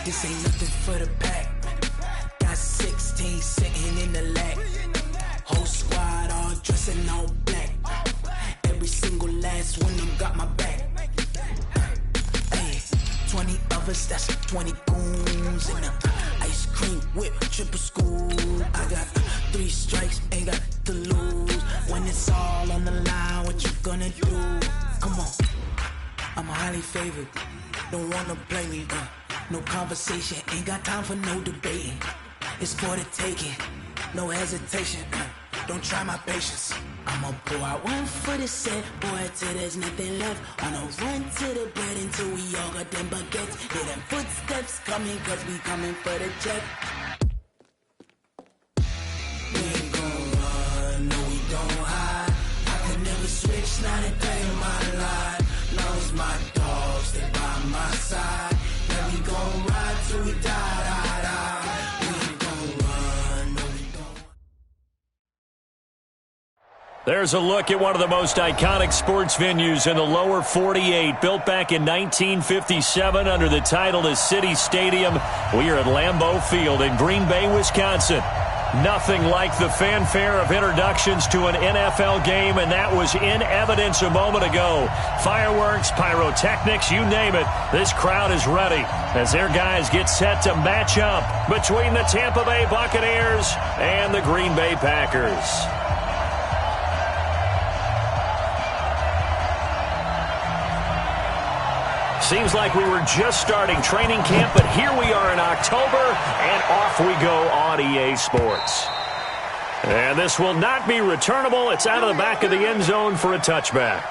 This ain't nothing for the pack. Got 16 sitting in the lap. Whole squad all dressing all black. Every single last one of them got my back. Hey, 20 of us, that's 20 goons. And a ice cream whip, triple school. I got 3 strikes, ain't got to lose. When it's all on the line, what you gonna do? Come on, I'm highly favored. Don't wanna play me, no conversation. Ain't got time for no debating. It's for the taking, no hesitation. Don't try my patience. I'ma pour out one for the set, boy, till there's nothing left. On a run to the bread until we all got them baguettes. Hear them footsteps coming, cause we coming for the check. We ain't gon' run, no we don't hide. I could never switch, not a day in my life. Long as my dogs stay by my side. Yeah, we gon' ride till we die, die, die. We ain't gon' run, no we don't. There's a look at one of the most iconic sports venues in the lower 48. Built back in 1957 under the title of City Stadium. We are at Lambeau Field in Green Bay, Wisconsin. Nothing like the fanfare of introductions to an NFL game, and that was in evidence a moment ago. Fireworks, pyrotechnics, you name it. This crowd is ready as their guys get set to match up between the Tampa Bay Buccaneers and the Green Bay Packers. Seems like we were just starting training camp, but here we are in October, and off we go on EA Sports. And this will not be returnable. It's out of the back of the end zone for a touchback.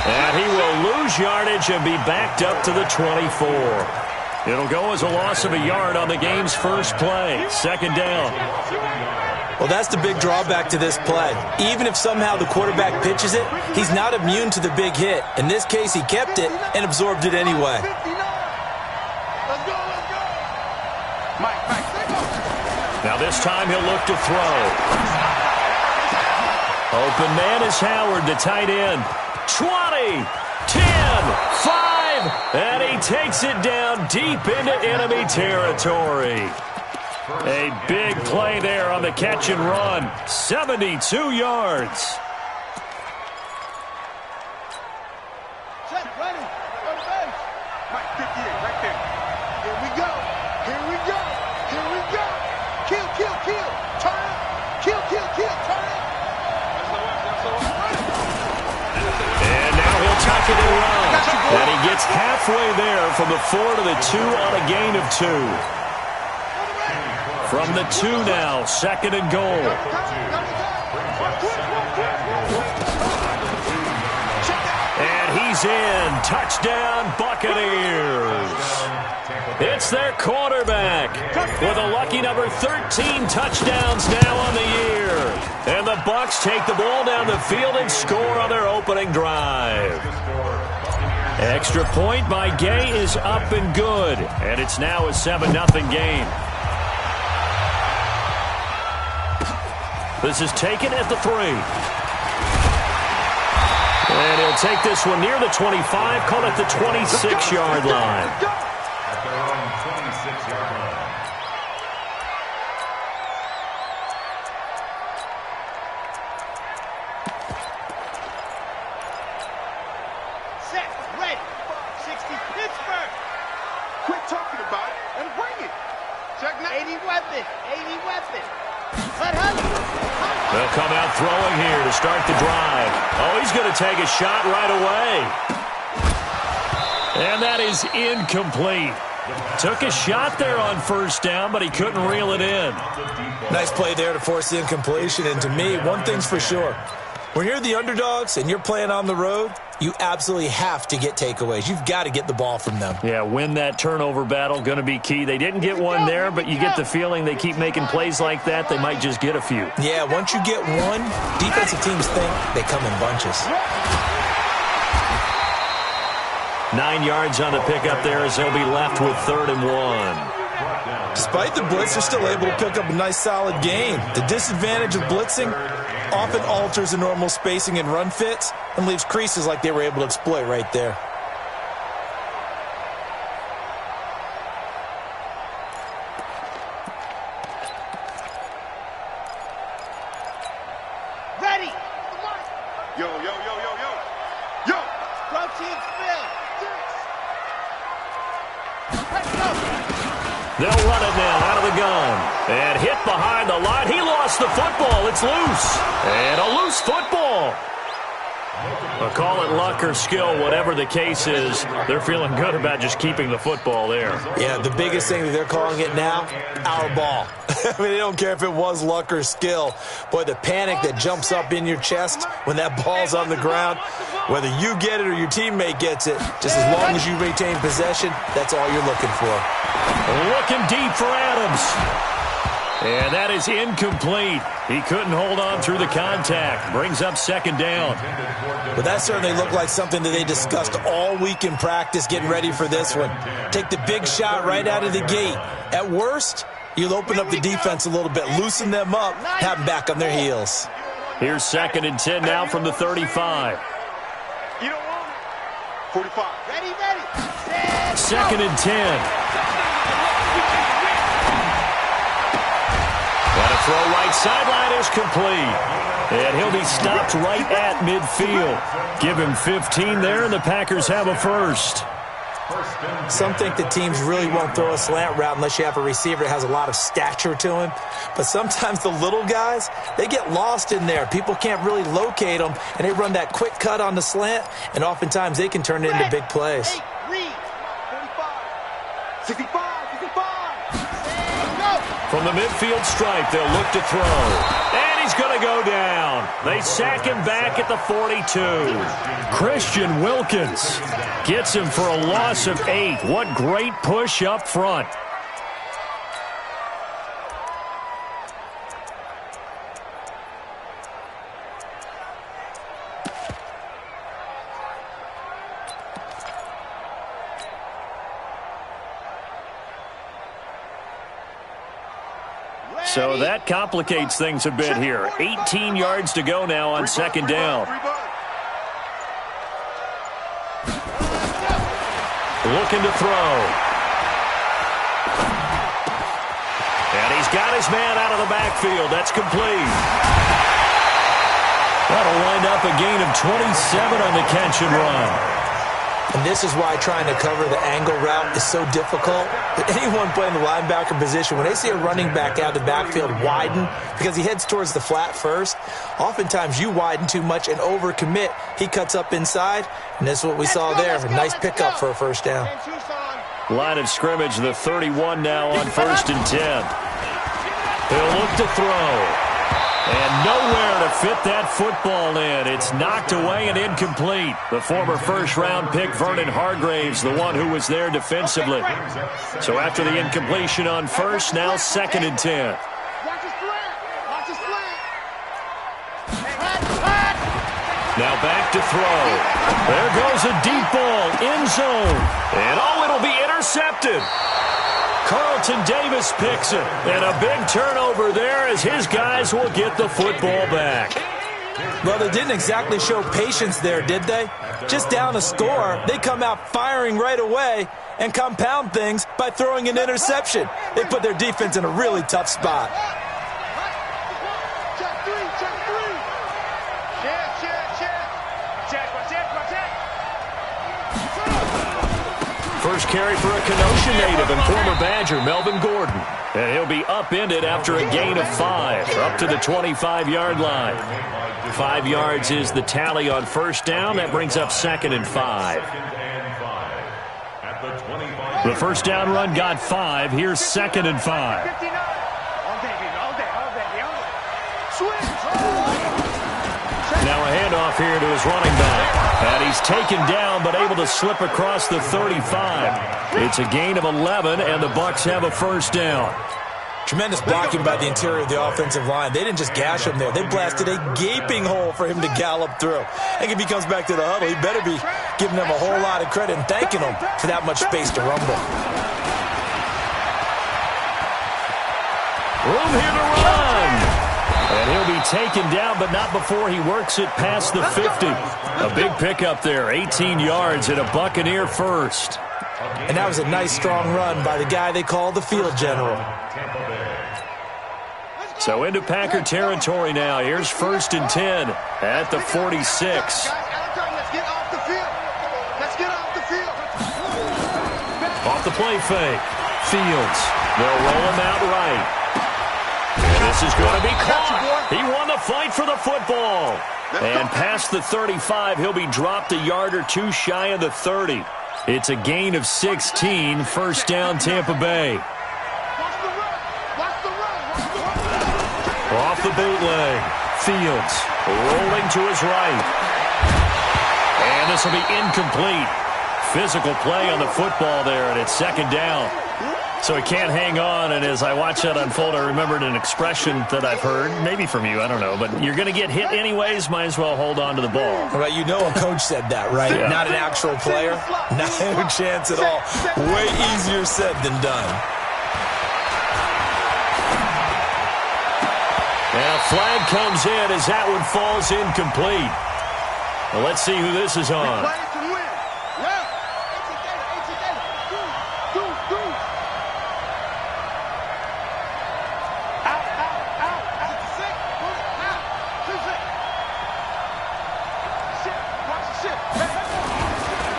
And he will lose yardage and be backed up to the 24. It'll go as a loss of a yard on the game's first play. Second down. Well, that's the big drawback to this play. Even if somehow the quarterback pitches it, he's not immune to the big hit. In this case, he kept it and absorbed it anyway. Now this time he'll look to throw. Open man is Howard, the tight end. 20, 10, 5, and he takes it down deep into enemy territory. A big play there on the catch and run. 72 yards. Set, ready, on base. Mike, 58, right there. Here we go. Here we go. Here we go. Kill, kill, kill. Turn it. Kill, kill, kill. Turn it. And now he'll tuck it and run. And he gets halfway there from the 4 to the 2 on a gain of 2. From the 2 now, second and goal. And he's in. Touchdown, Buccaneers. It's their quarterback with a lucky number 13 touchdowns now on the year. And the Bucs take the ball down the field and score on their opening drive. Extra point by Gay is up and good. And it's now a 7-0 game. This is taken at the 3. And he'll take this one near the 25, call it the 26-yard line. Set, ready. 60, Pittsburgh. Quit talking about it and bring it. Check now. 80 weapon, 80 weapon. They'll come out throwing here to start the drive. Oh, he's going to take a shot right away. And that is incomplete. Took a shot there on first down, but he couldn't reel it in. Nice play there to force the incompletion. And to me, one thing's for sure. When you're the underdogs and you're playing on the road, you absolutely have to get takeaways. You've got to get the ball from them. Yeah, win that turnover battle, going to be key. They didn't get one there, but you get the feeling they keep making plays like that, they might just get a few. Yeah, once you get one, defensive teams think they come in bunches. 9 yards on the pickup there as they'll be left with 3rd and 1. Despite the blitz, they're still able to pick up a nice, solid gain. The disadvantage of blitzing often alters the normal spacing and run fits and leaves creases like they were able to exploit right there. Ready. Yo, yo, yo, yo, yo. Yo. Protein spin. Let's go. They'll run it now out of the gun. And hit behind the line. He lost the football. It's loose. And a loose football. Well, call it luck or skill, whatever the case is. They're feeling good about just keeping the football there. Yeah, the biggest thing that they're calling it now, our ball. I mean, they don't care if it was luck or skill. Boy, the panic that jumps up in your chest when that ball's on the ground, whether you get it or your teammate gets it, just as long as you retain possession, that's all you're looking for. Looking deep for Adams. And that is incomplete. He couldn't hold on through the contact. Brings up 2nd down. But that certainly looked like something that they discussed all week in practice getting ready for this one. Take the big shot right out of the gate. At worst, you'll open up the defense a little bit, loosen them up, have them back on their heels. Here's 2nd and 10 now from the 35. You don't want it. 45. Ready, ready. 2nd and 10. And a throw right sideline is complete. And he'll be stopped right at midfield. Give him 15 there, and the Packers have a first. Some think that teams really won't throw a slant route unless you have a receiver that has a lot of stature to him. But sometimes the little guys, they get lost in there. People can't really locate them, and they run that quick cut on the slant, and oftentimes they can turn it into big plays. 65. From the midfield stripe, they'll look to throw. And he's going to go down. They sack him back at the 42. Christian Wilkins gets him for a loss of 8. What great push up front. So that complicates things a bit here. 18 yards to go now on 2nd down. Looking to throw. And he's got his man out of the backfield. That's complete. That'll wind up a gain of 27 on the catch and run. And this is why trying to cover the angle route is so difficult. Anyone playing the linebacker position, when they see a running back out of the backfield widen because he heads towards the flat first, oftentimes you widen too much and overcommit. He cuts up inside, and this is what we saw there. A nice pickup for a first down. Line of scrimmage, the 31 now on 1st and 10. He'll look to throw. And nowhere to fit that football in. It's knocked away and incomplete. The former first-round pick, Vernon Hargraves, the one who was there defensively. So after the incompletion on 1st, now 2nd and 10. Now back to throw. There goes a deep ball, end zone. And it'll be intercepted. Carlton Davis picks it, and a big turnover there as his guys will get the football back. Well, they didn't exactly show patience there, did they? Just down a score, they come out firing right away and compound things by throwing an interception. They put their defense in a really tough spot. First carry for a Kenosha native and former Badger, Melvin Gordon. And he'll be upended after a gain of 5, up to the 25-yard line. 5 yards is the tally on 1st down. That brings up 2nd and 5. The first down run got 5. Here's 2nd and 5. Now a handoff here to his running back. And he's taken down, but able to slip across the 35. It's a gain of 11, and the Bucs have a first down. Tremendous blocking by the interior of the offensive line. They didn't just gash him there. They blasted a gaping hole for him to gallop through. I think if he comes back to the huddle, he better be giving them a whole lot of credit and thanking them for that much space to rumble. Room here to run. And he'll be taken down, but not before he works it past the 50. A big pickup there, 18 yards and a Buccaneer first. And that was a nice, strong run by the guy they call the field general. So into Packer territory now. Here's 1st and 10 at the 46. Let's get off the field. Let's get off the field. Off the play fake. Fields. They'll roll him out right. And this is going to be caught. He won the fight for the football. And past the 35, he'll be dropped a yard or two shy of the 30. It's a gain of 16, first down Tampa Bay. Off the bootleg. Fields rolling to his right. And this will be incomplete. Physical play on the football there, and it's second down. So he can't hang on, and as I watch that unfold, I remembered an expression that I've heard, maybe from you, I don't know, but you're going to get hit anyways, might as well hold on to the ball. Well, you know a coach said that, right? Yeah. Not an actual player. No chance at all. Way easier said than done. And a flag comes in as that one falls incomplete. Well, let's see who this is on.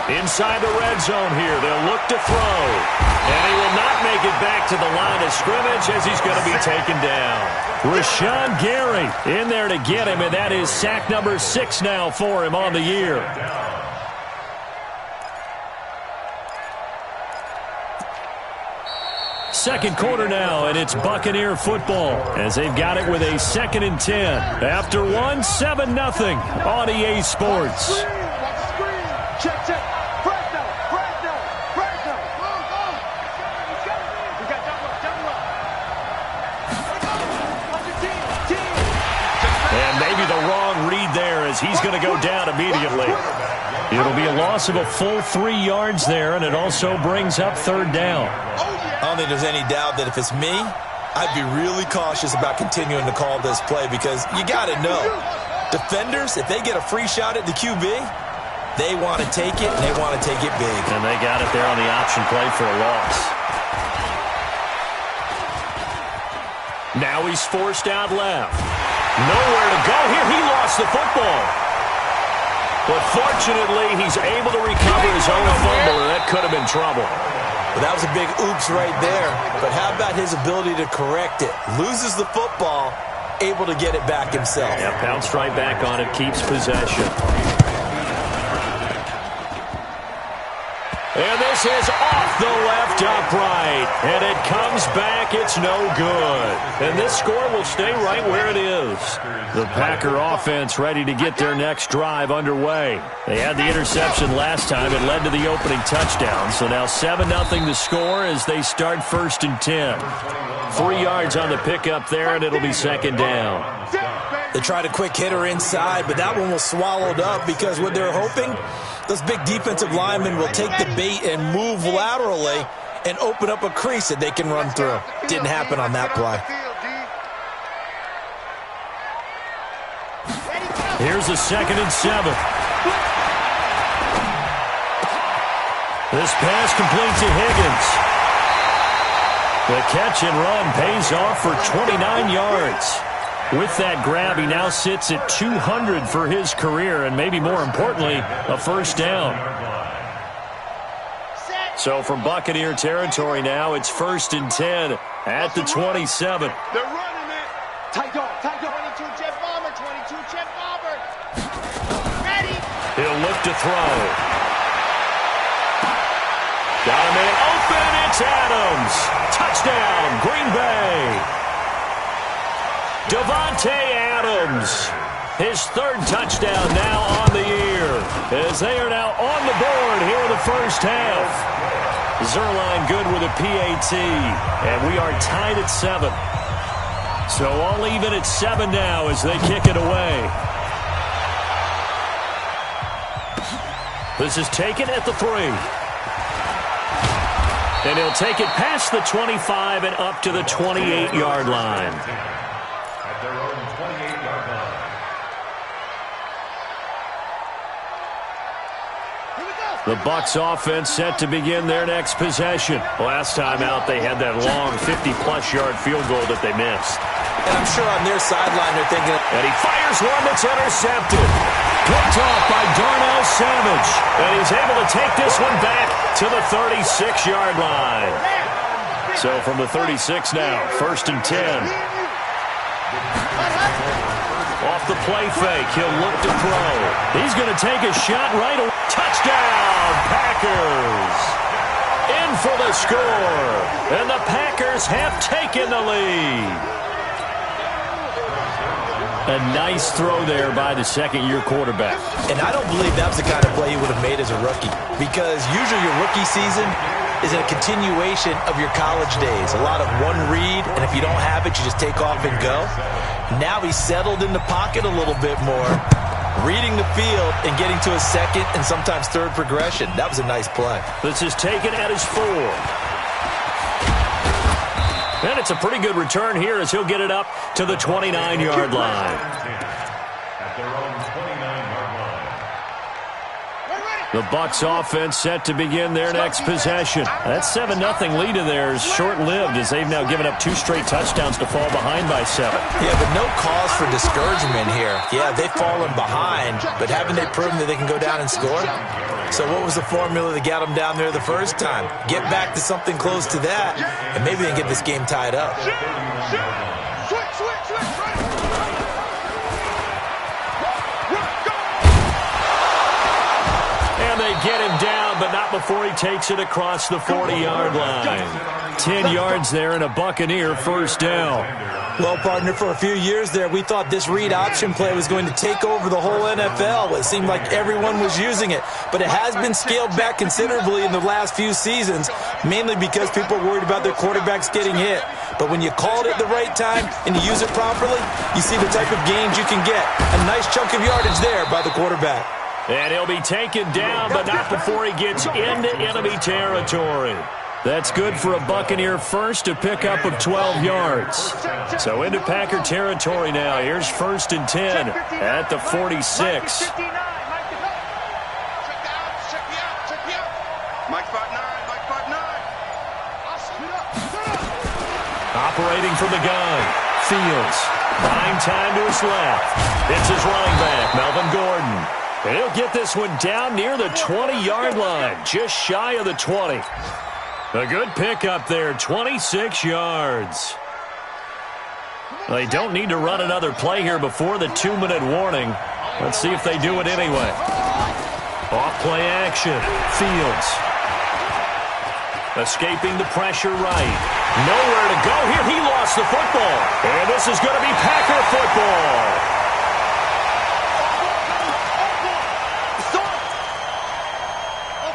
Inside the red zone here, they'll look to throw. And he will not make it back to the line of scrimmage as he's going to be taken down. Rashawn Gary in there to get him, and that is sack number 6 now for him on the year. Second quarter now, and it's Buccaneer football as they've got it with a 2nd and 10. After 1, 7-0 on EA Sports. Check, check. And maybe the wrong read there as he's going to go down immediately. It'll be a loss of a full 3 yards there, and it also brings up 3rd down. I don't think there's any doubt that if it's me, I'd be really cautious about continuing to call this play because you got to know, defenders, if they get a free shot at the QB, they want to take it, and they want to take it big. And they got it there on the option play for a loss. Now he's forced out left. Nowhere to go here. He lost the football. But fortunately, he's able to recover his own fumble, and that could have been trouble. Well, that was a big oops right there. But how about his ability to correct it? Loses the football, able to get it back himself. Yeah, bounced right back on it, keeps possession. And this is off the left upright. And it comes back. It's no good. And this score will stay right where it is. The Packer offense ready to get their next drive underway. They had the interception last time. It led to the opening touchdown. So now 7-0 the score as they start 1st and 10. 3 yards on the pickup there, and it'll be 2nd down. They tried a quick hitter inside, but that one was swallowed up because what they're hoping, those big defensive linemen will take the bait and move laterally and open up a crease that they can run through. Didn't happen on that play. Here's a 2nd and 7. This pass complete to Higgins. The catch and run pays off for 29 yards. With that grab, he now sits at 200 for his career, and maybe more importantly, a first down. So from Buccaneer territory now, it's 1st and 10 at the 27. They're running it. Tight dog, 22 jet bomber, 22 jet bomber. Ready. He'll look to throw. Got a man open. It's Adams. Touchdown, Green Bay. Davante Adams His third touchdown now on the year, as they are now on the board here in the first half. Zerline good with a PAT, and we are tied at 7. So all even at 7 now as they kick it away. This is taken at the 3. And he'll take it past the 25 and up to the 28-yard line. At their own 28-yard line. The Bucs offense set to begin their next possession. Last time out, they had that long 50-plus yard field goal that they missed. And I'm sure on their sideline they're thinking, and he fires one that's intercepted. Picked off by Darnell Savage. And he's able to take this one back to the 36-yard line. So from the 36 now, 1st and 10. Off the play fake, he'll look to throw. He's going to take a shot right away. Touchdown, Packers! In for the score. And the Packers have taken the lead. A nice throw there by the second-year quarterback. And I don't believe that was the kind of play he would have made as a rookie, because usually your rookie season is a continuation of your college days. A lot of one read, and if you don't have it, you just take off and go. Now he's settled in the pocket a little bit more, reading the field and getting to a second and sometimes third progression. That was a nice play. This is taken at his 4. And it's a pretty good return here as he'll get it up to the 29-yard line. At their own 29-yard line. The Bucs offense set to begin their next possession. That 7-0 lead of theirs short-lived as they've now given up 2 straight touchdowns to fall behind by 7. Yeah, but no cause for discouragement here. Yeah, they've fallen behind, but haven't they proven that they can go down and score? So what was the formula that got them down there the first time? Get back to something close to that, and maybe they can get this game tied up. And they get him down, but not before he takes it across the 40-yard line. 10 yards there and a Buccaneer first down. Well, partner, for a few years there, we thought this read option play was going to take over the whole NFL. It seemed like everyone was using it, but it has been scaled back considerably in the last few seasons, mainly because people are worried about their quarterbacks getting hit. But when you call it at the right time and you use it properly, you see the type of gains you can get. A nice chunk of yardage there by the quarterback. And he'll be taken down, but not before he gets into enemy territory. That's good for a Buccaneer first, a pickup of 12 yards. So into Packer territory now. Here's 1st and 10 at the 46. Operating from the gun. Fields. Buying time to his left. It's his running back, Melvin Gordon. And he'll get this one down near the 20-yard line, just shy of the 20. A good pickup there, 26 yards. They don't need to run another play here before the 2-minute warning. Let's see if they do it anyway. Off-play action. Fields. Escaping the pressure right. Nowhere to go here. He lost the football. And this is going to be Packer football.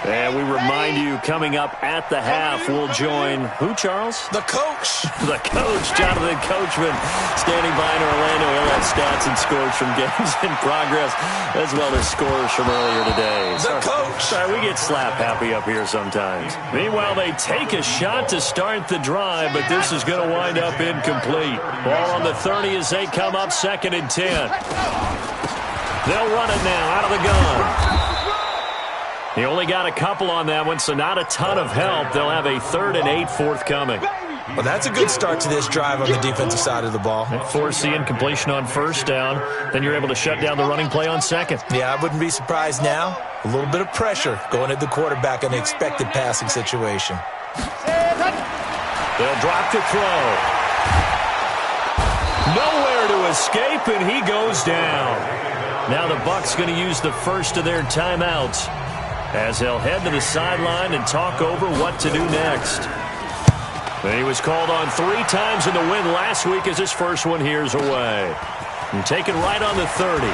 And we remind you, coming up at the half, we'll join who, Charles? The coach. The coach, Jonathan Coachman, standing by in Orlando. He'll have stats and scores from games in progress, as well as scores from earlier today. The coach. Sorry, we get slap happy up here sometimes. Meanwhile, they take a shot to start the drive, but this is going to wind up incomplete. Ball on the 30 as they come up 2nd and 10. They'll run it now out of the gun. He only got a couple on that one, so not a ton of help. They'll have a 3rd and 8 forthcoming. Well, that's a good start to this drive on the defensive side of the ball. Force the incompletion on 1st down. Then you're able to shut down the running play on 2nd. Yeah, I wouldn't be surprised now. A little bit of pressure going at the quarterback on the expected passing situation. They'll drop to throw. Nowhere to escape, and he goes down. Now the Bucs going to use the first of their timeouts, as they'll head to the sideline and talk over what to do next. And he was called on 3 times in the win last week as his first one here's away. And taken right on the 30.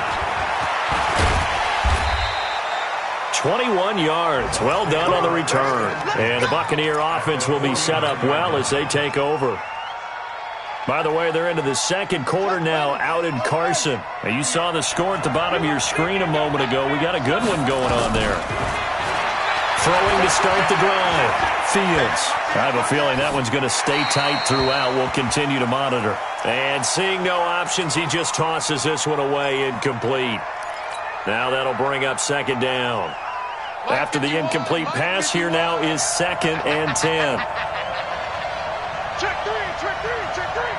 21 yards. Well done on the return. And the Buccaneer offense will be set up well as they take over. By the way, they're into the second quarter now out in Carson. And you saw the score at the bottom of your screen a moment ago. We got a good one going on there. Throwing to start the drive. Fields. I have a feeling that one's going to stay tight throughout. We'll continue to monitor. And seeing no options, he just tosses this one away incomplete. Now that'll bring up second down. After the incomplete pass, here now is 2nd and 10. Check three, check three, check three.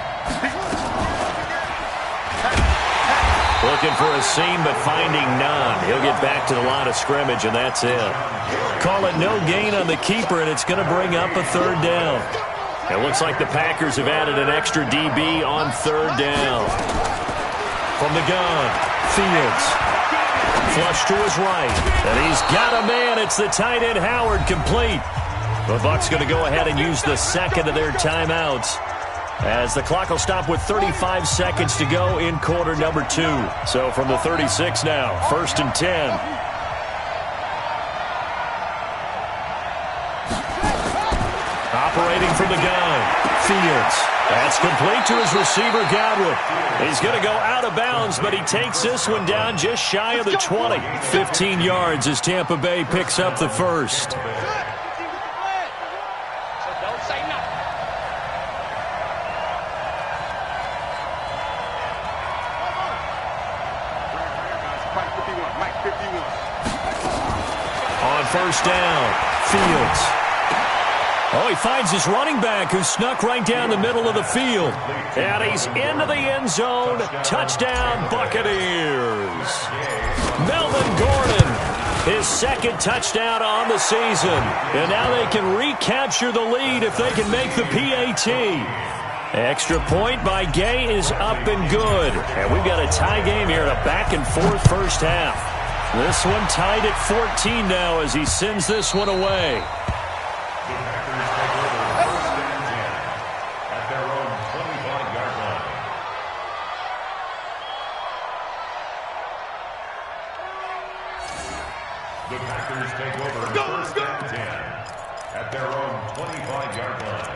Looking for a seam, but finding none. He'll get back to the line of scrimmage, and that's it. Call it no gain on the keeper, and it's going to bring up a 3rd down. It looks like the Packers have added an extra DB on 3rd down. From the gun, Fields. Flush to his right, and he's got a man. It's the tight end, Howard, complete. The Bucs going to go ahead and use the second of their timeouts as the clock will stop with 35 seconds to go in quarter number 2. So from the 36 now, 1st and 10. Operating from the gun, Fields. That's complete to his receiver, Godwin. He's going to go out of bounds, but he takes this one down just shy of the 20. 15 yards as Tampa Bay picks up the first. On 1st down, Fields. Oh, he finds his running back who snuck right down the middle of the field. And he's into the end zone. Touchdown, Buccaneers. Melvin Gordon, his 2nd touchdown on the season. And now they can recapture the lead if they can make the PAT. Extra point by Gay is up and good. And we've got a tie game here in a back-and-forth first half. This one tied at 14 now as he sends this one away. The Packers take over 1st and 10 at their own 25-yard line.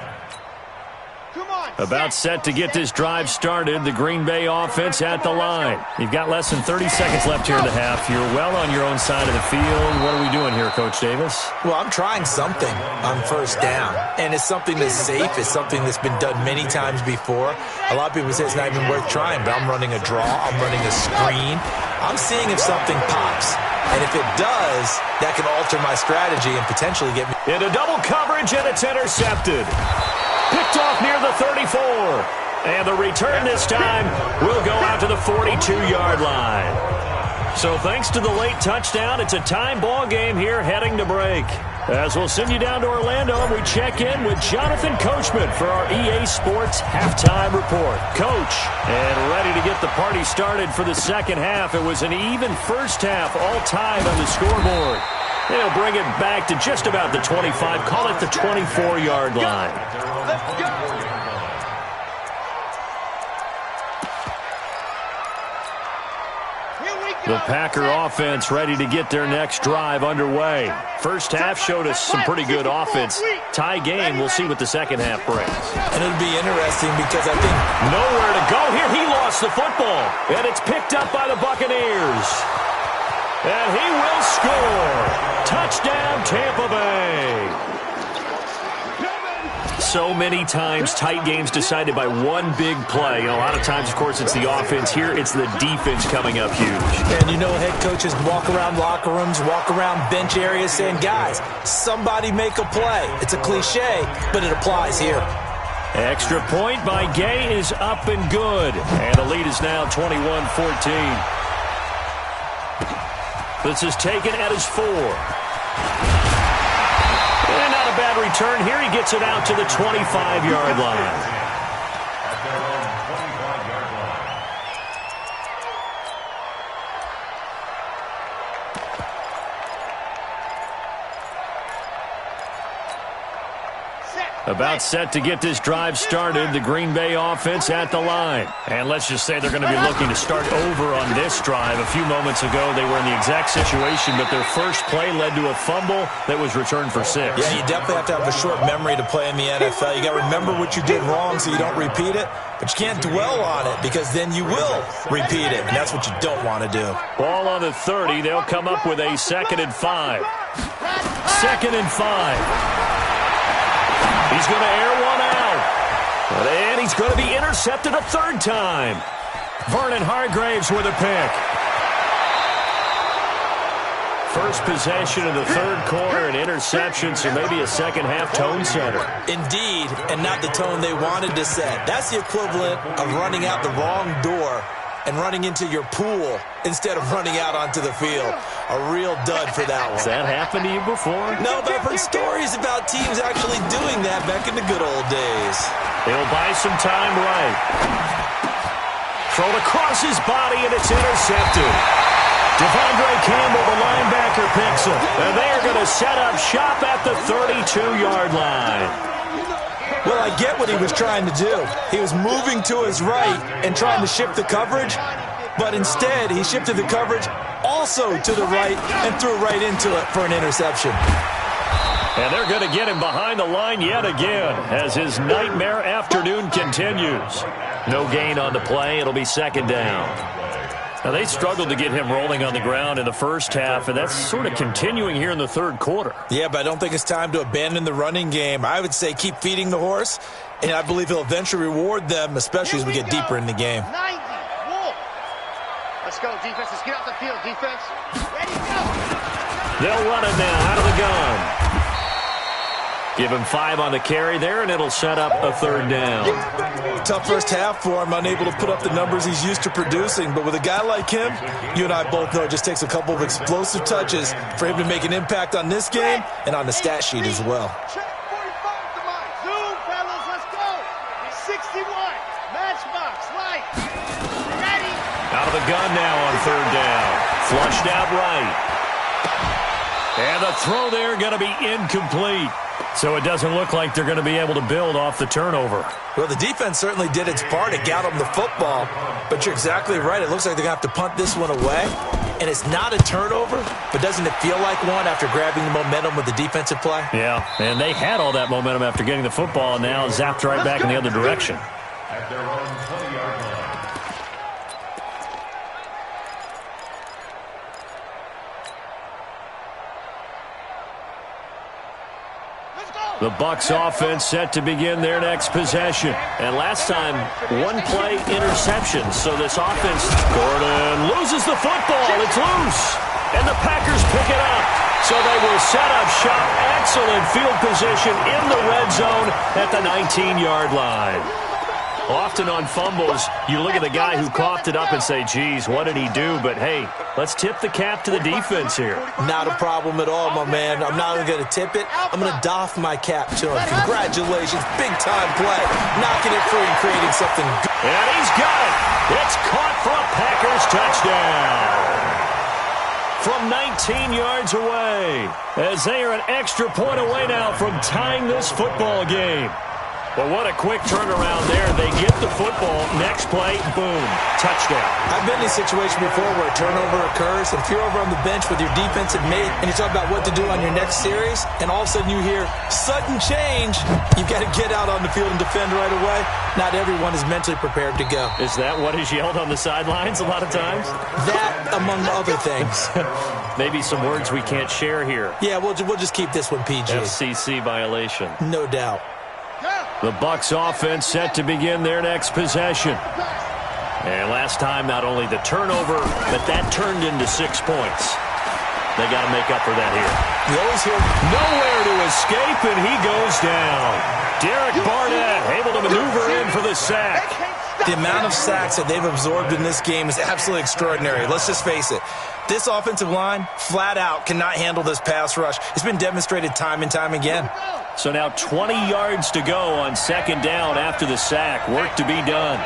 About set to get this drive started. The Green Bay offense at the line. You've got less than 30 seconds left here in the half. You're well on your own side of the field. What are we doing here, Coach Davis? Well, I'm trying something on 1st down, and it's something that's safe. It's something that's been done many times before. A lot of people say it's not even worth trying, but I'm running a draw. I'm running a screen. I'm seeing if something pops. And if it does, that can alter my strategy and potentially get me into double coverage, and it's intercepted. Picked off near the 34. And the return this time will go out to the 42-yard line. So thanks to the late touchdown, it's a time ball game here heading to break. As we'll send you down to Orlando, and we check in with Jonathan Coachman for our EA Sports Halftime Report. Coach, and ready to get the party started for the second half. It was an even first half, all tied on the scoreboard. They'll bring it back to just about the 25, call it the 24-yard line. Let's go. The Packer offense ready to get their next drive underway. First half showed us some pretty good offense. Tie game, we'll see what the second half brings. And it'll be interesting because I think nowhere to go here. He lost the football, and it's picked up by the Buccaneers. And he will score. Touchdown, Tampa Bay. So many times, tight games decided by one big play. And a lot of times, of course, it's the offense. Here, it's the defense coming up huge. And you know, head coaches walk around locker rooms, walk around bench areas saying, guys, somebody make a play. It's a cliche, but it applies here. Extra point by Gay is up and good. And the lead is now 21-14. This is taken at his 4. And not a bad return here. He gets it out to the 25-yard line. At their own 25-yard line. Set. About set to get this drive started, the Green Bay offense at the line. And let's just say they're going to be looking to start over on this drive. A few moments ago, they were in the exact situation, but their first play led to a fumble that was returned for 6. Yeah, you definitely have to have a short memory to play in the NFL. You got to remember what you did wrong so you don't repeat it, but you can't dwell on it because then you will repeat it, and that's what you don't want to do. Ball on the 30. They'll come up with a 2nd and 5. 2nd and 5. He's going to air one out. And he's going to be intercepted a 3rd time. Vernon Hargraves with a pick. First possession of the 3rd quarter, an interception, so maybe a second-half tone setter. Indeed, and not the tone they wanted to set. That's the equivalent of running out the wrong door and running into your pool instead of running out onto the field. A real dud for that one. Has that happened to you before? No, but I've heard stories about teams actually doing that back in the good old days. He'll buy some time right. Thrown across his body, and it's intercepted. Devondre Campbell, the linebacker, picks him. And they are going to set up shop at the 32-yard line. Well, I get what he was trying to do. He was moving to his right and trying to shift the coverage, but instead he shifted the coverage also to the right and threw right into it for an interception. And they're going to get him behind the line yet again as his nightmare afternoon continues. No gain on the play. It'll be 2nd down. Now, they struggled to get him rolling on the ground in the first half, and that's sort of continuing here in the 3rd quarter. Yeah, but I don't think it's time to abandon the running game. I would say keep feeding the horse, and I believe he'll eventually reward them, especially as we get deeper in the game. 90. Wolf. Let's go, defense. Let's get off the field, defense. Ready, go. They'll run it now out of the gun. Give him 5 on the carry there, and it'll set up a 3rd down. Tough first half for him, unable to put up the numbers he's used to producing. But with a guy like him, you and I both know it just takes a couple of explosive touches for him to make an impact on this game and on the stat sheet as well. Check 45 to mine. Zoom, fellas. Let's go. 61. Matchbox. Light. Ready. Out of the gun now on 3rd down. Flushed out right. And the throw there going to be incomplete. So it doesn't look like they're going to be able to build off the turnover. Well, the defense certainly did its part to get them the football. But you're exactly right. It looks like they're going to have to punt this one away. And it's not a turnover, but doesn't it feel like one after grabbing the momentum with the defensive play? Yeah, and they had all that momentum after getting the football, and now zapped right back in the other direction. At their own 20-yard line. The Bucs offense set to begin their next possession. And last time, 1-play interception. So this offense, Gordon loses the football. It's loose. And the Packers pick it up. So they will set up shop. Excellent field position in the red zone at the 19-yard line. Often on fumbles, you look at the guy who coughed it up and say, geez, what did he do? But, hey, let's tip the cap to the defense here. Not a problem at all, my man. I'm not even going to tip it. I'm going to doff my cap to him. Congratulations. Big-time play. Knocking it free and creating something good. And he's got it. It's caught for a Packers touchdown. From 19 yards away, as they are an extra point away now from tying this football game. Well, what a quick turnaround there. They get the football. Next play, boom, touchdown. I've been in a situation before where a turnover occurs, and if you're over on the bench with your defensive mate and you talk about what to do on your next series, and all of a sudden you hear sudden change, you've got to get out on the field and defend right away. Not everyone is mentally prepared to go. Is that what is yelled on the sidelines a lot of times? That, among other things. Maybe some words we can't share here. Yeah, we'll just keep this one PG. FCC violation. No doubt. The Bucs offense set to begin their next possession. And last time, not only the turnover, but that turned into 6 points. They got to make up for that here. You always hear nowhere to escape, and he goes down. Derek Barnett able to maneuver in for the sack. The amount of sacks that they've absorbed in this game is absolutely extraordinary. Let's just face it. This offensive line, flat out, cannot handle this pass rush. It's been demonstrated time and time again. So now 20 yards to go on 2nd down after the sack. Work to be done.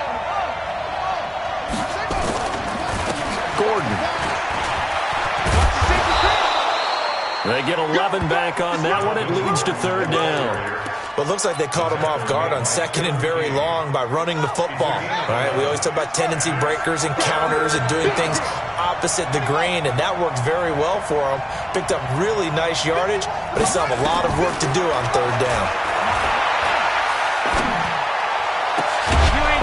Gordon. They get 11 back on that one. It leads to 3rd down. Well, it looks like they caught him off guard on second and very long by running the football. All right, we always talk about tendency breakers and counters and doing things opposite the grain, and that worked very well for him. Picked up really nice yardage, but he still have a lot of work to do on third down.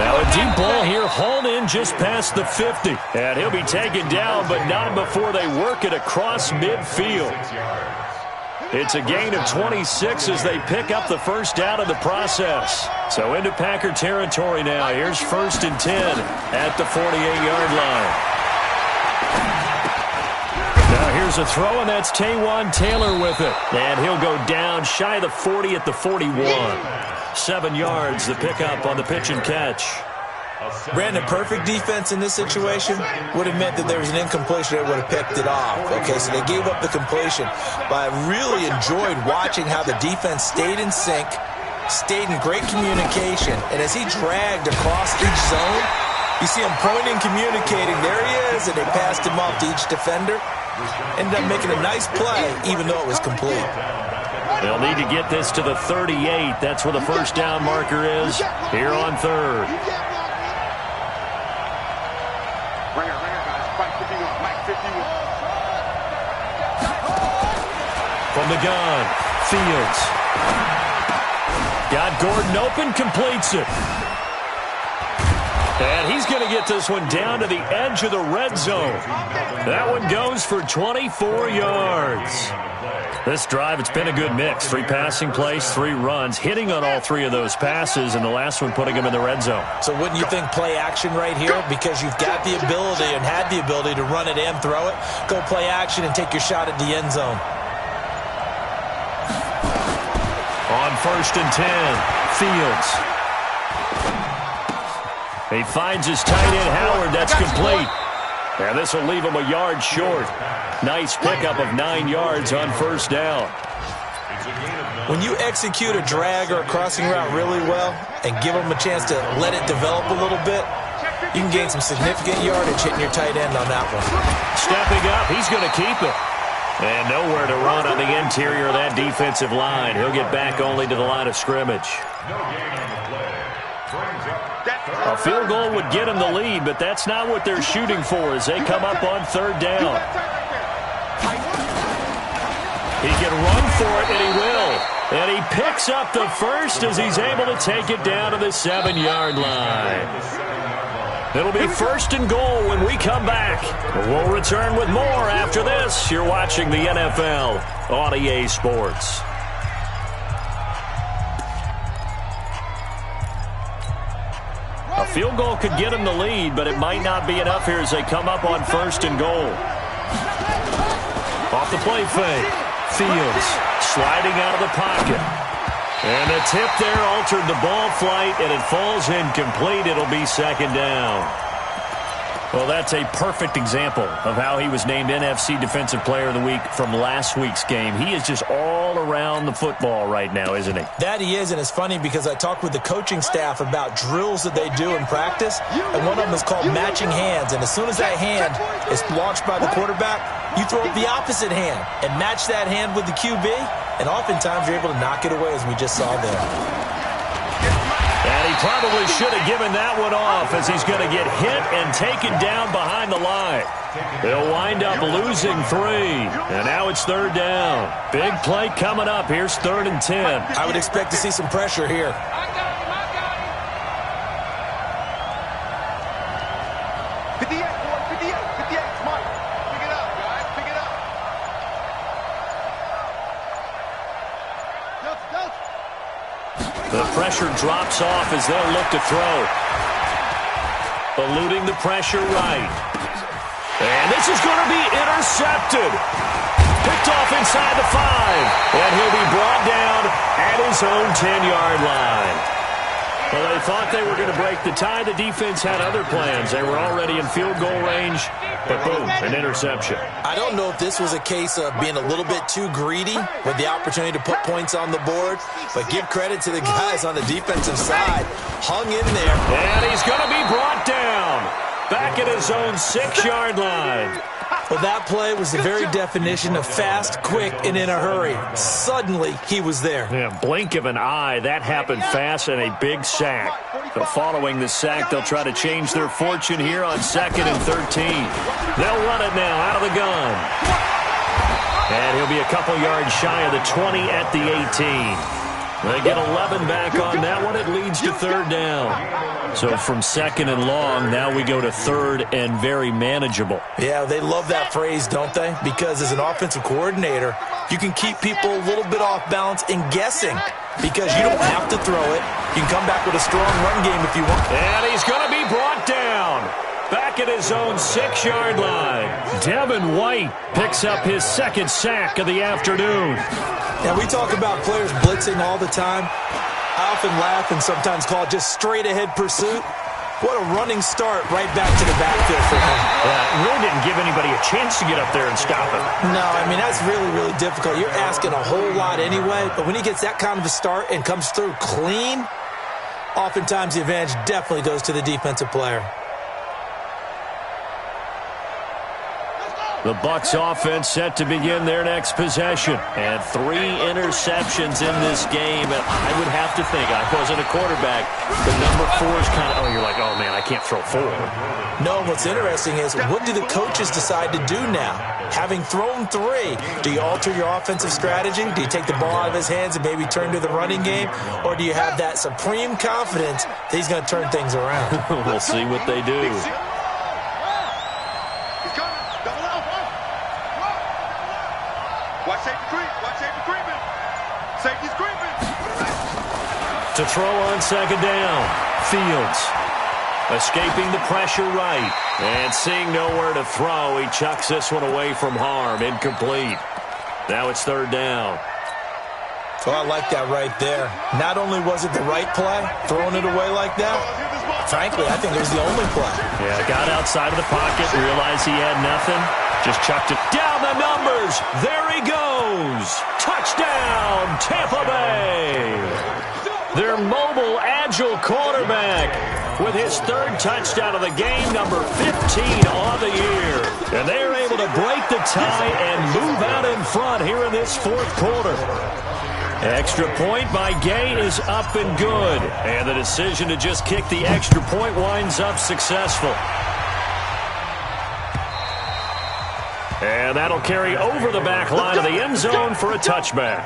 Now a deep ball here, hauled in just past the 50. And he'll be taken down, but not before they work it across midfield. It's a gain of 26 as they pick up the first down in the process. So into Packer territory now. Here's 1st and 10 at the 48-yard line. Now here's a throw, and that's Taywan Taylor with it. And he'll go down shy of the 40 at the 41. 7 yards, the pickup on the pitch and catch. Brandon, perfect defense in this situation would have meant that there was an incompletion that would have picked it off. Okay, so they gave up the completion. But I really enjoyed watching how the defense stayed in sync, stayed in great communication, and as he dragged across each zone, you see him pointing, communicating. There he is, and they passed him off to each defender. Ended up making a nice play, even though it was complete. They'll need to get this to the 38. That's where the first down marker is here on third. From the gun, Fields. Got Gordon open, completes it. And he's going to get this one down to the edge of the red zone. That one goes for 24 yards. This drive, it's been a good mix. 3 passing plays, 3 runs, hitting on all 3 of those passes, and the last one putting him in the red zone. So wouldn't you think play action right here? Because you've got the ability and had the ability to run it and throw it. Go play action and take your shot at the end zone. On 1st and 10, Fields. He finds his tight end, Howard. That's complete. And this will leave him a yard short. Nice pickup of 9 yards on first down. When you execute a drag or a crossing route really well and give them a chance to let it develop a little bit, you can gain some significant yardage hitting your tight end on that one. Stepping up, he's going to keep it. And nowhere to run on the interior of that defensive line. He'll get back only to the line of scrimmage. A field goal would get him the lead, but that's not what they're shooting for as they come up on third down. He can run for it, and he will. And he picks up the first as he's able to take it down to the 7-yard line. It'll be 1st and goal when we come back. We'll return with more after this. You're watching the NFL on EA Sports. A field goal could get him the lead, but it might not be enough here as they come up on 1st and goal. Off the play fake. Fields sliding out of the pocket. And the tip there altered the ball flight, and it falls incomplete. It'll be 2nd down. Well, that's a perfect example of how he was named NFC Defensive Player of the Week from last week's game. He is just all around the football right now, isn't he? That he is, and it's funny because I talked with the coaching staff about drills that they do in practice, and one of them is called matching hands. And as soon as that hand is launched by the quarterback, you throw up the opposite hand and match that hand with the QB, and oftentimes you're able to knock it away, as we just saw there. And he probably should have given that one off as he's going to get hit and taken down behind the line. They'll wind up losing 3. And now it's 3rd down. Big play coming up. Here's 3rd and 10. I would expect to see some pressure here. The pressure drops off as they'll look to throw. Eluding the pressure right. And this is going to be intercepted. Picked off inside the 5. And he'll be brought down at his own 10-yard line. Well, they thought they were going to break the tie. The defense had other plans. They were already in field goal range. But boom, an interception. I don't know if this was a case of being a little bit too greedy with the opportunity to put points on the board, but give credit to the guys on the defensive side. Hung in there. And he's going to be brought down. back at his own 6-yard line. Well, that play was the very definition of fast, quick, and in a hurry. Suddenly, he was there. Yeah, blink of an eye. That happened fast and a big sack. So following the sack, they'll try to change their fortune here on 2nd and 13. They'll run it now out of the gun. And he'll be a couple yards shy of the 20 at the 18. They get 11 back on that one. It leads to 3rd down. So from 2nd and long, now we go to 3rd and very manageable. Yeah, they love that phrase, don't they? Because as an offensive coordinator, you can keep people a little bit off balance and guessing because you don't have to throw it. You can come back with a strong run game if you want. And he's going to be brought down. Back at his own 6-yard line. Devin White picks up his 2nd sack of the afternoon. Now, we talk about players blitzing all the time. I often laugh and sometimes call it just straight-ahead pursuit. What a running start right back to the backfield for him. Yeah, really didn't give anybody a chance to get up there and stop him. No, I mean, that's really, really difficult. You're asking a whole lot anyway, but when he gets that kind of a start and comes through clean, oftentimes the advantage definitely goes to the defensive player. The Bucs offense set to begin their next possession. And 3 interceptions in this game. And I would have to think, I wasn't a quarterback, but number 4 is kind of, you're like, oh, man, I can't throw 4. No, what's interesting is what do the coaches decide to do now? Having thrown 3, do you alter your offensive strategy? Do you take the ball out of his hands and maybe turn to the running game? Or do you have that supreme confidence that he's going to turn things around? We'll see what they do. Watch safety creep. Watch safety creeping. Safety's creeping. To throw on 2nd down. Fields escaping the pressure right. And seeing nowhere to throw, he chucks this one away from harm. Incomplete. Now it's 3rd down. So I like that right there. Not only was it the right play, throwing it away like that, frankly, I think it was the only play. Yeah, got outside of the pocket, realized he had nothing, just chucked it down the numbers. There he goes. Touchdown, Tampa Bay. Their mobile, agile quarterback with his 3rd touchdown of the game, number 15 on the year. And they are able to break the tie and move out in front here in this 4th quarter. Extra point by Gay is up and good. And the decision to just kick the extra point winds up successful. And that'll carry over the back line of the end zone for a touchback.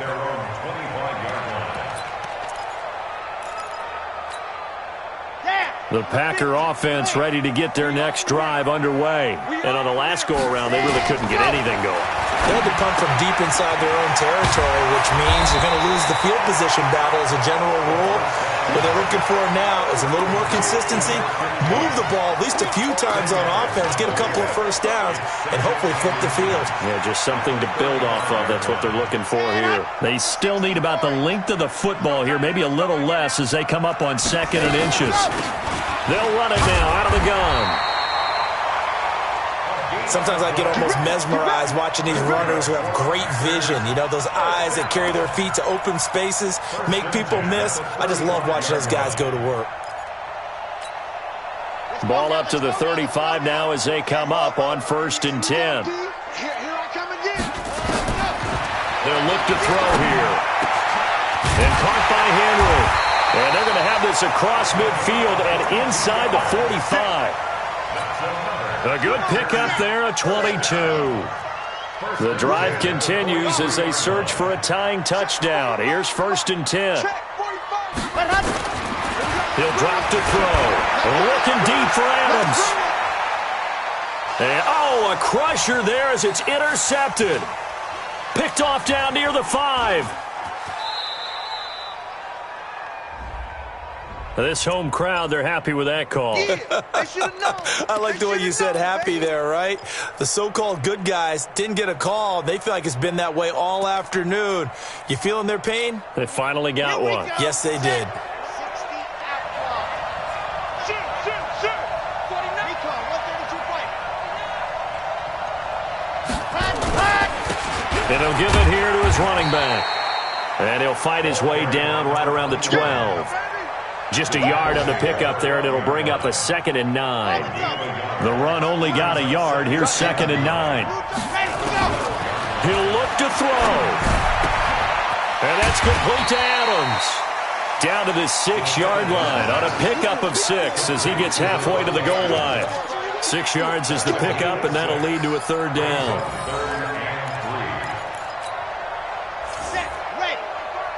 The Packer offense ready to get their next drive underway. And on the last go-around, they really couldn't get anything going. They had to punt from deep inside their own territory, which means you're going to lose the field position battle as a general rule. What they're looking for now is a little more consistency, move the ball at least a few times on offense, get a couple of first downs, and hopefully flip the field. Yeah, just something to build off of. That's what they're looking for here. They still need about the length of the football here, maybe a little less as they come up on 2nd and inches. They'll run it now out of the gun. Sometimes I get almost mesmerized watching these runners who have great vision. You know, those eyes that carry their feet to open spaces, make people miss. I just love watching those guys go to work. Ball up to the 35 now as they come up on 1st and 10. Here I come again. They'll look to throw here. And caught by Henry. And they're going to have this across midfield and inside the 45. A good pickup there, a 22. The drive continues as they search for a tying touchdown. Here's 1st and 10. He'll drop to throw. Looking deep for Adams. And, a crusher there as it's intercepted. Picked off down near the 5. This home crowd, they're happy with that call. Yeah, they should have known. I like the way you said happy there, right? The so-called good guys didn't get a call. They feel like it's been that way all afternoon. You feeling their pain? They finally got one. Yes, they did. And he'll give it here to his running back. And he'll fight his way down right around the 12. Just a yard on the pickup there, and it'll bring up a 2nd and 9. The run only got a yard. Here's 2nd and 9. He'll look to throw. And that's complete to Adams. Down to the 6-yard line on a pickup of 6 as he gets halfway to the goal line. 6 yards is the pickup, and that'll lead to a 3rd down. Set, ready.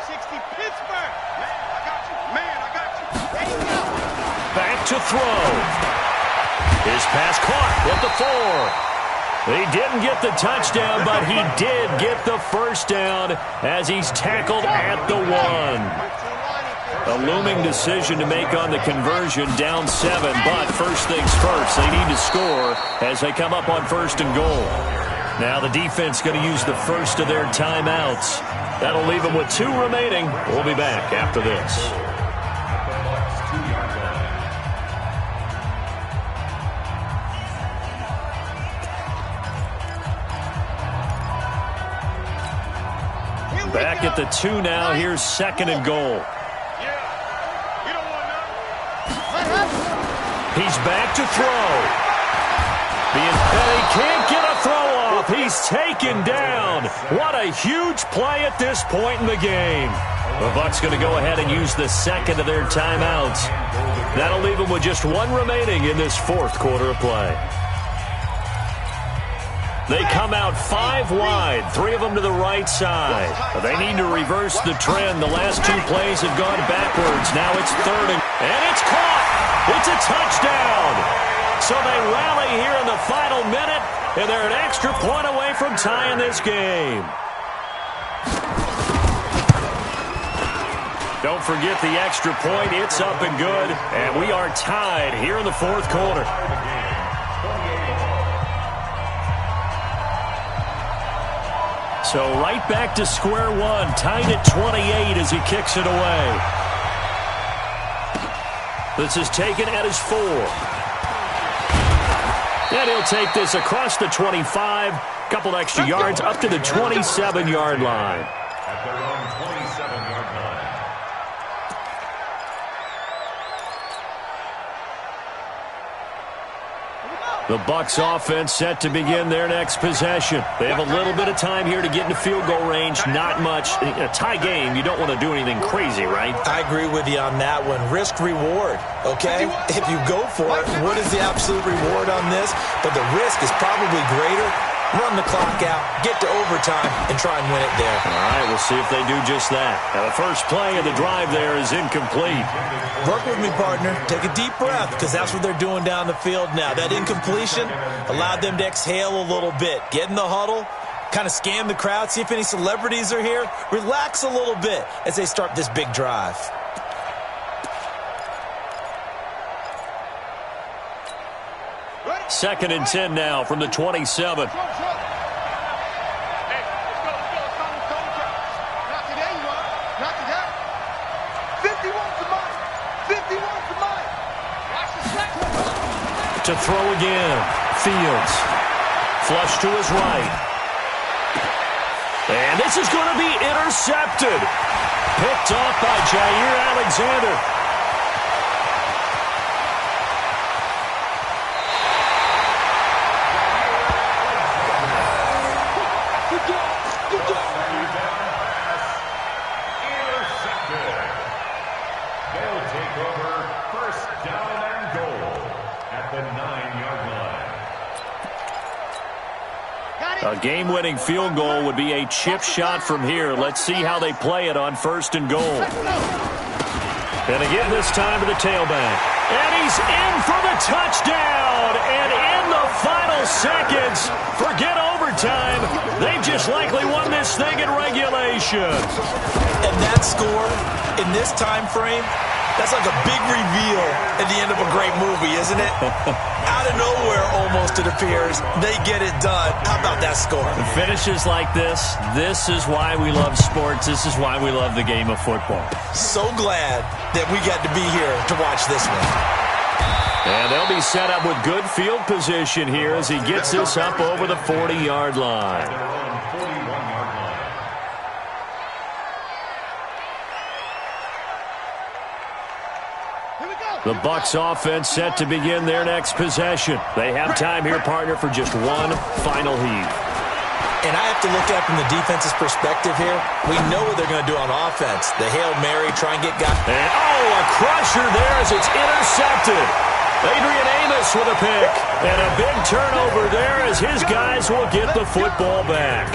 60 Pittsburgh. Man, I got you. Ready, go. Back to throw. His pass caught at the 4. He didn't get the touchdown, but he did get the 1st down as he's tackled at the 1. A looming decision to make on the conversion, down 7, but first things first, they need to score as they come up on 1st and goal. Now the defense going to use the first of their timeouts. That'll leave them with 2 remaining. We'll be back after this. Back at the 2 now. Here's 2nd and goal. He's back to throw. He can't get a throw off. He's taken down. What a huge play at this point in the game. The Bucs going to go ahead and use the 2nd of their timeouts. That'll leave them with just 1 remaining in this 4th quarter of play. They come out 5 wide, 3 of them to the right side. They need to reverse the trend. The last 2 plays have gone backwards. Now it's 3rd and it's caught. It's a touchdown. So they rally here in the final minute, and they're an extra point away from tying this game. Don't forget the extra point. It's up and good, and we are tied here in the 4th quarter. So right back to square one, tied at 28 as he kicks it away. This is taken at his 4. And he'll take this across the 25, couple extra yards up to the 27-yard line. At their own 27-yard line. The Bucs offense set to begin their next possession. They have a little bit of time here to get into field goal range. Not much. In a tie game, you don't want to do anything crazy, right? I agree with you on that one. Risk reward, okay? If you go for it, what is the absolute reward on this? But the risk is probably greater. Run the clock out, get to overtime, and try and win it there. All right, we'll see if they do just that. Now, the first play of the drive there is incomplete. Work with me, partner. Take a deep breath, because that's what they're doing down the field now. That incompletion allowed them to exhale a little bit. Get in the huddle, kind of scan the crowd, see if any celebrities are here. Relax a little bit as they start this big drive. Second and 10 now from the 27. To throw again. Fields. Flush to his right. And this is going to be intercepted. Picked off by Jair Alexander. A game-winning field goal would be a chip shot from here. Let's see how they play it on 1st and goal. And again this time to the tailback. And he's in for the touchdown. And in the final seconds, forget overtime. They've just likely won this thing in regulation. And that score in this time frame, that's like a big reveal at the end of a great movie, isn't it? Out of nowhere, almost, it appears. They get it done. How about that score? The finishes like this is why we love sports. This is why we love the game of football. So glad that we got to be here to watch this one. And they'll be set up with good field position here as he gets this up over the 40-yard line. The Bucs offense set to begin their next possession. They have time here, partner, for just one final heave. And I have to look at it from the defense's perspective here. We know what they're going to do on offense. The Hail Mary, try and get guys. And, a crusher there as it's intercepted. Adrian Amos with a pick. And a big turnover there as his guys will get the football back.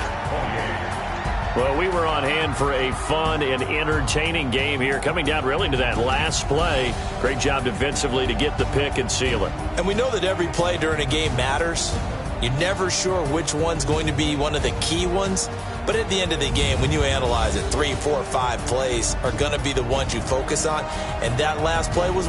Well, we were on hand for a fun and entertaining game here, coming down really to that last play. Great job defensively to get the pick and seal it. And we know that every play during a game matters. You're never sure which one's going to be one of the key ones. But at the end of the game, when you analyze it, 3, 4, 5 plays are going to be the ones you focus on. And that last play was